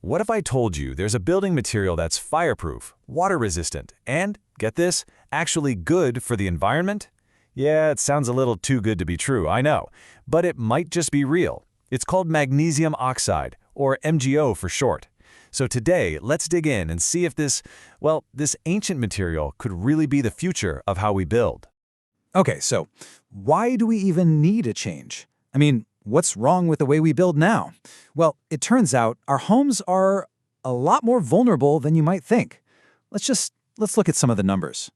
What if I told you there's a building material that's fireproof, water-resistant, and, get this, actually good for the environment? Yeah, it sounds a little too good to be true, I know, but it might just be real. It's called magnesium oxide, or MgO for short. So today, let's dig in and see if this ancient material could really be the future of how we build. Okay, so why do we even need a change? I mean, what's wrong with the way we build now? Well, it turns out our homes are a lot more vulnerable than you might think. Let's look at some of the numbers.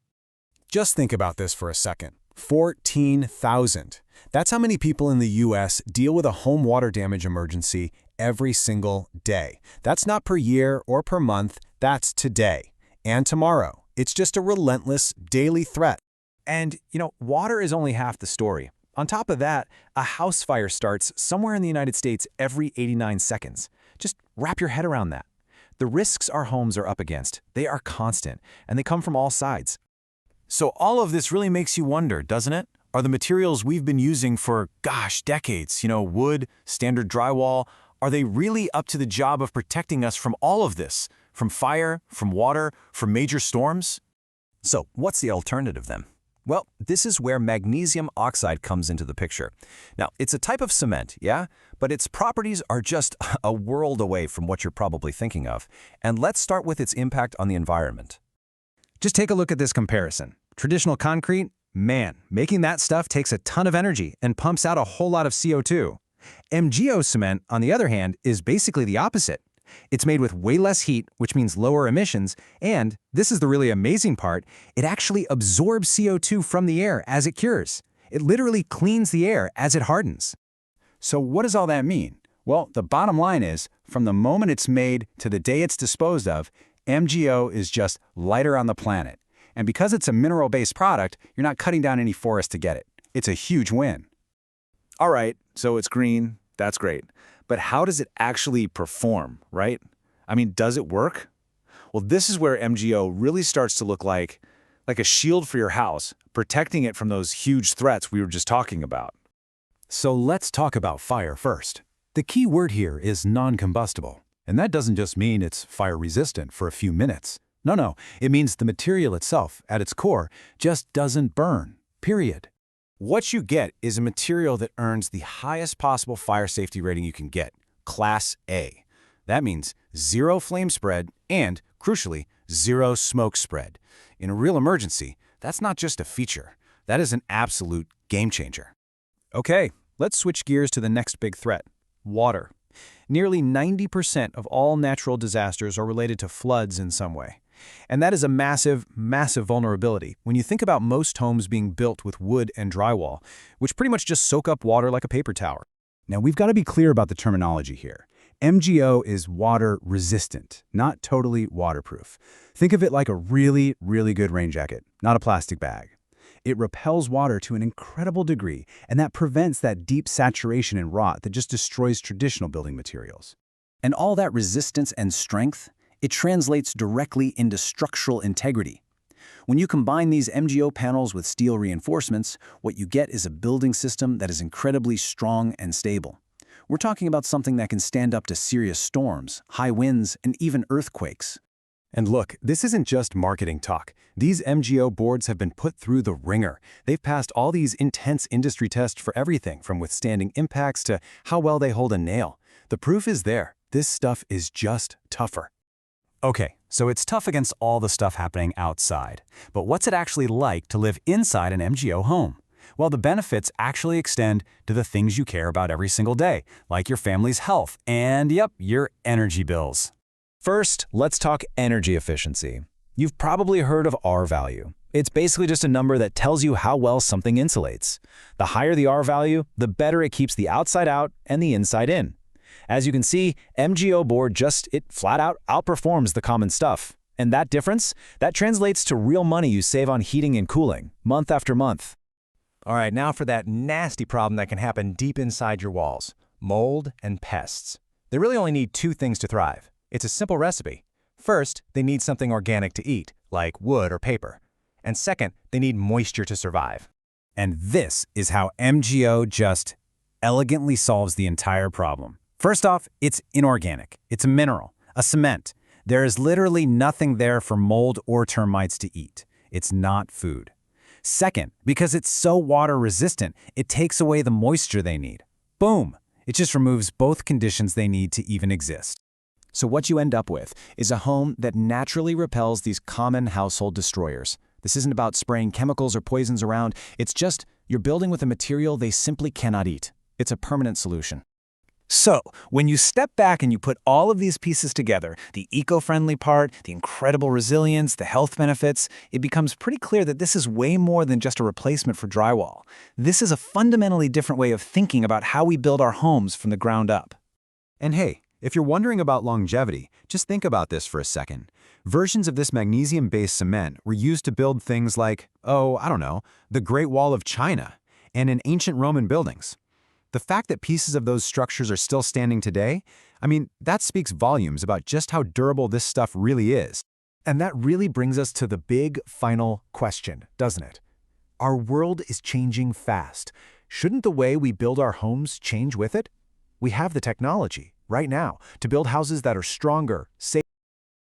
Just think about this for a second. 14,000. That's how many people in the U.S. deal with a home water damage emergency every single day. That's not per year or per month, that's today and tomorrow. It's just a relentless daily threat. And, water is only half the story. On top of that, a house fire starts somewhere in the United States every 89 seconds. Just wrap your head around that. The risks our homes are up against, they are constant, and they come from all sides. So all of this really makes you wonder, doesn't it? Are the materials we've been using for, decades, wood, standard drywall, are they really up to the job of protecting us from all of this? From fire, from water, from major storms? So what's the alternative then? Well, this is where magnesium oxide comes into the picture. Now, it's a type of cement, yeah? But its properties are just a world away from what you're probably thinking of. And let's start with its impact on the environment. Just take a look at this comparison. Traditional concrete, man, making that stuff takes a ton of energy and pumps out a whole lot of CO2. MgO cement, on the other hand, is basically the opposite. It's made with way less heat, which means lower emissions, and, this is the really amazing part, it actually absorbs CO2 from the air as it cures. It literally cleans the air as it hardens. So what does all that mean? Well, the bottom line is, from the moment it's made to the day it's disposed of, MgO is just lighter on the planet. And because it's a mineral-based product, you're not cutting down any forest to get it. It's a huge win. All right, so it's green, that's great. But how does it actually perform, right? I mean, does it work? Well, this is where MgO really starts to look like a shield for your house, protecting it from those huge threats we were just talking about. So let's talk about fire first. The key word here is non-combustible. And that doesn't just mean it's fire-resistant for a few minutes. No, it means the material itself, at its core, just doesn't burn, period. What you get is a material that earns the highest possible fire safety rating you can get, Class A. That means zero flame spread and, crucially, zero smoke spread. In a real emergency, that's not just a feature. That is an absolute game changer. Okay, let's switch gears to the next big threat, water. Nearly 90% of all natural disasters are related to floods in some way. And that is a massive, massive vulnerability when you think about most homes being built with wood and drywall, which pretty much just soak up water like a paper tower. Now, we've got to be clear about the terminology here. MgO is water resistant, not totally waterproof. Think of it like a really, really good rain jacket, not a plastic bag. It repels water to an incredible degree, and that prevents that deep saturation and rot that just destroys traditional building materials. And all that resistance and strength, it translates directly into structural integrity. When you combine these MgO panels with steel reinforcements, what you get is a building system that is incredibly strong and stable. We're talking about something that can stand up to serious storms, high winds, and even earthquakes. And look, this isn't just marketing talk. These MgO boards have been put through the ringer. They've passed all these intense industry tests for everything from withstanding impacts to how well they hold a nail. The proof is there. This stuff is just tougher. Okay, so it's tough against all the stuff happening outside. But what's it actually like to live inside an MgO home? Well, the benefits actually extend to the things you care about every single day, like your family's health and, your energy bills. First, let's talk energy efficiency. You've probably heard of R value. It's basically just a number that tells you how well something insulates. The higher the R value, the better it keeps the outside out and the inside in. As you can see, MgO board it flat out outperforms the common stuff. And that difference, that translates to real money you save on heating and cooling, month after month. All right, now for that nasty problem that can happen deep inside your walls, mold and pests. They really only need two things to thrive. It's a simple recipe. First, they need something organic to eat, like wood or paper. And second, they need moisture to survive. And this is how MgO just elegantly solves the entire problem. First off, it's inorganic. It's a mineral, A cement. There is literally nothing there for mold or termites to eat. It's not food. Second, because it's so water-resistant, it takes away the moisture they need. Boom! It just removes both conditions they need to even exist. So what you end up with is a home that naturally repels these common household destroyers. This isn't about spraying chemicals or poisons around. It's just you're building with a material they simply cannot eat. It's a permanent solution. So, when you step back and you put all of these pieces together, the eco-friendly part, the incredible resilience, the health benefits, it becomes pretty clear that this is way more than just a replacement for drywall. This is a fundamentally different way of thinking about how we build our homes from the ground up. And hey, if you're wondering about longevity, just think about this for a second. Versions of this magnesium-based cement were used to build things like, the Great Wall of China and in ancient Roman buildings. The fact that pieces of those structures are still standing today, that speaks volumes about just how durable this stuff really is. And that really brings us to the big final question, doesn't it? Our world is changing fast. Shouldn't the way we build our homes change with it? We have the technology right now to build houses that are stronger, safer,